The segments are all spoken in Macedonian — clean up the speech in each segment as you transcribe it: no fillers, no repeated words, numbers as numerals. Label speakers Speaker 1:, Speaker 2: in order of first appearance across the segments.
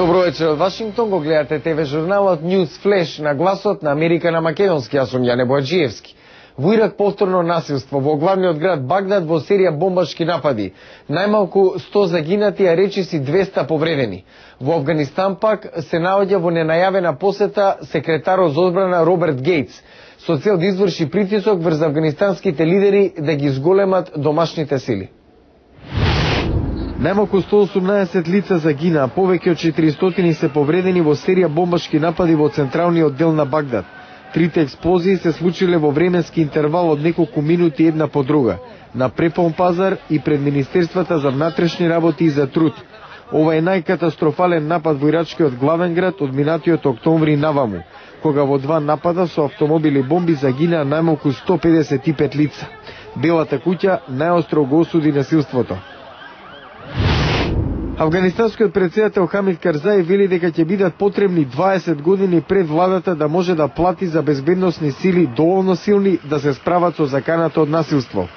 Speaker 1: Добро вечер од Вашингтон, го гледате ТВ журналот News Flash на гласот на Америка на македонски, јас сум Јане Боаджиевски. Во Ирак повторно насилство во главниот град Багдад во серија бомбашки напади. Најмалку 100 загинати, а речиси 200 повредени. Во Афганистан пак се наоѓа во ненајавена посета секретарот за одбрана Роберт Гейтс, со цел да изврши притисок врз афганистанските лидери да ги зголемат домашните сили. Најмалку 118 лица загинаа, повеќе од 400 се повредени во серија бомбашки напади во централниот дел на Багдад. Трите експлозии се случиле во временски интервал од неколку минути една по друга, на преполн пазар и пред Министерствата за внатрешни работи и за труд. Ова е најкатастрофален напад во ирачкиот главен град од минатиот октомври наваму, кога во два напада со автомобили бомби загинаа најмалку 155 лица. Белата куќа најостро го осуди насилството. Афганистанскиот претседател Хамид Карзаи вели дека ќе бидат потребни 20 години пред владата да може да плати за безбедносни сили доволно силни да се справат со заканата од насилство.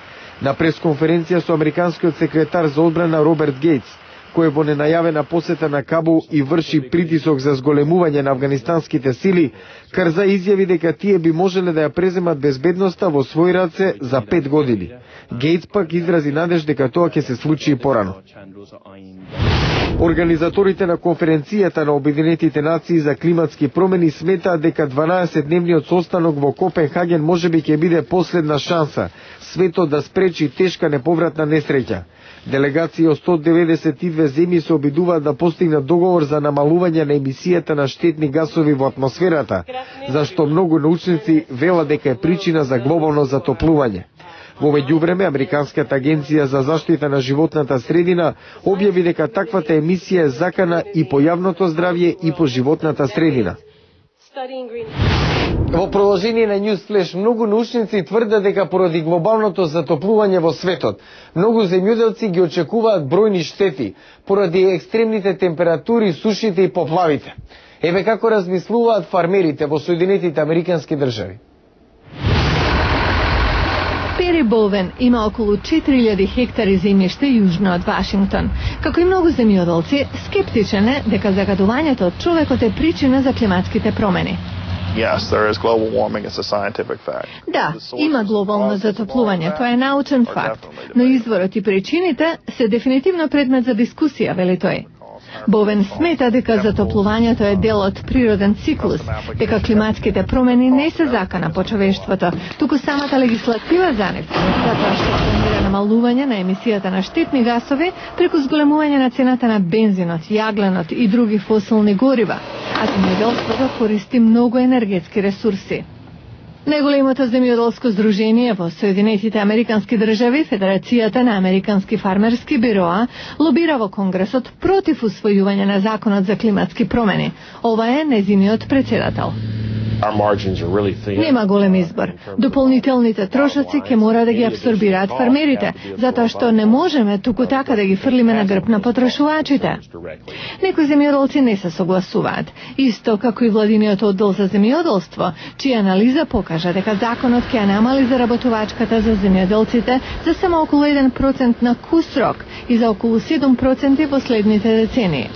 Speaker 1: На пресконференција со американскиот секретар за одбрана Роберт Гейтс, кој во ненајавена посета на Кабул и врши притисок за зголемување на афганистанските сили, Карзаи изјави дека тие би можеле да ја преземат безбедноста во своји раце за 5 години. Гейтс пак изрази надеж дека тоа ќе се случи и порано. Организаторите на конференцијата на Обединетите нации за климатски промени сметаат дека 12-дневниот состанок во Копенхаген можеби ќе биде последна шанса светот да спречи тешка неповратна несреќа. Делегации од 192 земји се обидуваат да постигнат договор за намалување на емисијата на штетни гасови во атмосферата, зашто многу научници велат дека е причина за глобално затоплување. Во меѓувреме, Американската агенција за заштита на животната средина објави дека таквата емисија е закана и по јавното здравје и по животната средина. Во продолжение на News Flash, многу научници тврдат дека поради глобалното затоплување во светот, многу земјоделци ги очекуваат бројни штети поради екстремните температури, сушите и поплавите. Еве како размислуваат фармерите во Соединетите Американски држави.
Speaker 2: Пери Болвен има околу 4000 хектари земјиште јужно од Вашингтон. Како и многу земјоделци, скептичен е дека загадувањето од човекот е причина за климатските промени.
Speaker 3: Yes, there is global warming, it's a scientific fact.
Speaker 2: Да, има глобално затоплување, тоа е научен факт, но изворот и причините се дефинитивно предмет за дискусија, вели тој. Бовен смета дека затоплувањето е дел од природен циклус, дека климатските промени не се закана по човештвото, туку самата легислатива за нив, затоа што планира намалување на емисијата на штетни гасови преку зголемување на цената на бензинот, јагленот и други фосилни горива, а земјоделството користи многу енергетски ресурси. Најголемото земјоделско здружение во Соединетите Американски држави, Федерацијата на Американски фармерски бироа, лобира во Конгресот против усвојување на законот за климатски промени. Ова е нејзиниот претседател. Нема голем избор. Дополнителните трошоци ќе мора да ги абсорбираат фармерите, затоа што не можеме туку така да ги фрлиме на грб на потрошувачите. Некои земјоделци не се согласуваат, исто како и владиниот оддел за земјоделство, чија анализа покажа дека законот ќе намали заработувачката за земјоделците за само околу 1% на кус рок и за околу 7% во следните децении.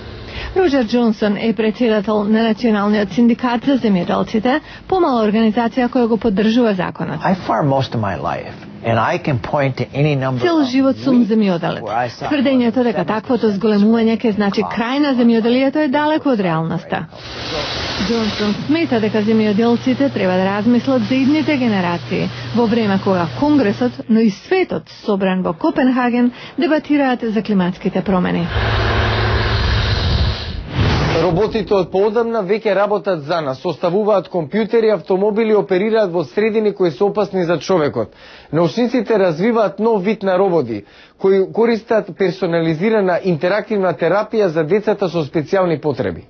Speaker 2: Роджер Джонсон е претседател на Националниот синдикат за земјоделците, помала организација која го поддржува законот. Цел живот сум земјоделец. Тврдењето дека таквото зголемување ќе значи крај на земјоделието е далеко од реалноста. Джонсон смета дека земјоделците треба да размислат за идните генерации, во време кога Конгресот, но и светот собран во Копенхаген дебатираат за климатските промени.
Speaker 1: Роботите од поодамна веќе работат за нас, составуваат компјутери, автомобили, оперираат во средини кои се опасни за човекот. Научниците развиваат нов вид на роботи, кои користат персонализирана интерактивна терапија за децата со специјални потреби.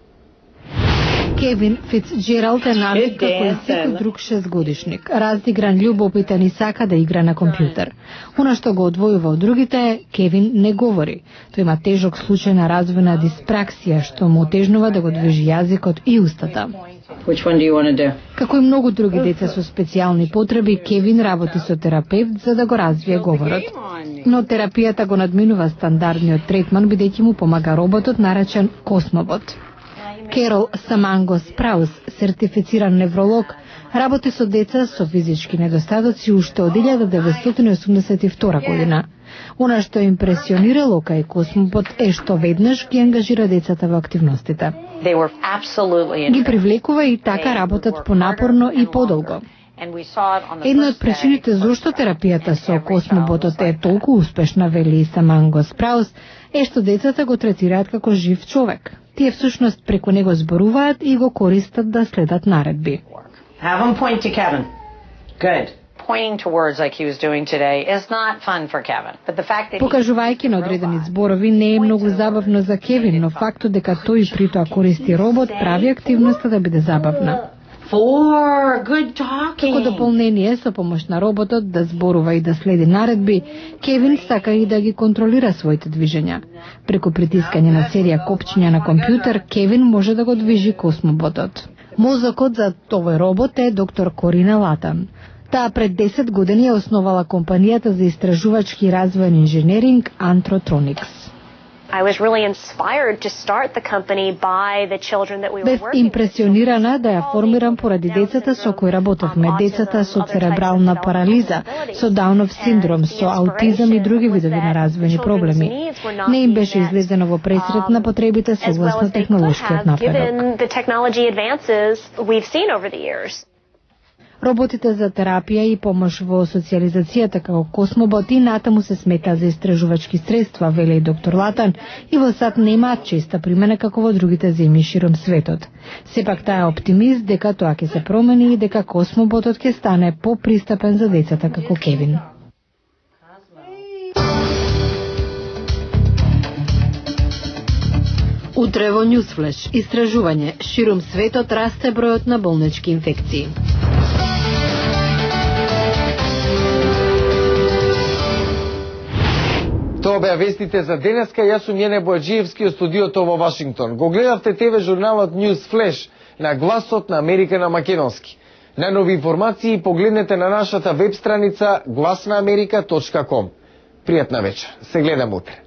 Speaker 4: Кевин Фицджералд е навик како и секој друг 6-годишник. Раздигран, љубопитен и сака да игра на компјутер. Она што го одвојува од другите е, Кевин не говори. Тој има тежок случај на развојна диспраксија, што му отежнува да го движи јазикот и устата. Како и многу други деца со специјални потреби, Кевин работи со терапевт за да го развие говорот. Но терапијата го надминува стандардниот третман, бидејќи му помага роботот наречен Космобот. Керол Самангос Праус, сертифициран невролог, работи со деца со физички недостатоци уште од 1982 година. Она што импресионирало кај Космопот е што веднаш ги ангажира децата во активностите. Ги привлекува и така работат понапорно и подолго. Една од причините зошто терапијата со Космоботот е толку успешна, вели Самангос Праус, е што децата го третираат како жив човек. Тие всушност преку него зборуваат и го користат да следат наредби.
Speaker 5: Have him point to Kevin. Good.
Speaker 6: Pointing to words like he was doing today is not fun for Kevin. But the fact that
Speaker 4: покажувајќи на одредени зборови не е многу забавно за Кевин, но фактот дека тој притоа користи робот прави активноста да биде забавна.
Speaker 5: Good talking.
Speaker 4: Како дополнение со помош на роботот да зборува и да следи наредби, Кевин сака и да ги контролира своите движења. Преку притискање на серија копчиња на компјутер, Кевин може да го движи Космоботот. Мозокот за овој робот е доктор Корина Латан. Таа пред 10 години е основала компанијата за истражувачки и развоен инженеринг Antrotronics. Бев импресионирана да ја формирам поради децата со кои работевме, децата со церебрална парализа, со Даунов синдром, со аутизам и други видови на развојни проблеми. Не им беше излезено во пресрет на потребите согласно технолошкиот напредок. Роботите за терапија и помош во социјализацијата како Космобот и натаму се смета за истражувачки средства, вели доктор Латан, и во САД немаат честа примена како во другите земји широм светот. Сепак таа е оптимист дека тоа ќе се промени и дека Космотот ќе стане попристапен за децата како Кевин. Утре во Newsflash, истражување, широм светот расте бројот на болнички инфекции.
Speaker 1: Тоа беа вестите за денеска. Јас сум Јене Бојаджиевски од студиото во Вашингтон. Го гледавте ТВ журналот News Flash на гласот на Америка на македонски. Најнови информации погледнете на нашата веб страница glasnaamerika.com. Пријатна вечер. Се гледам утре.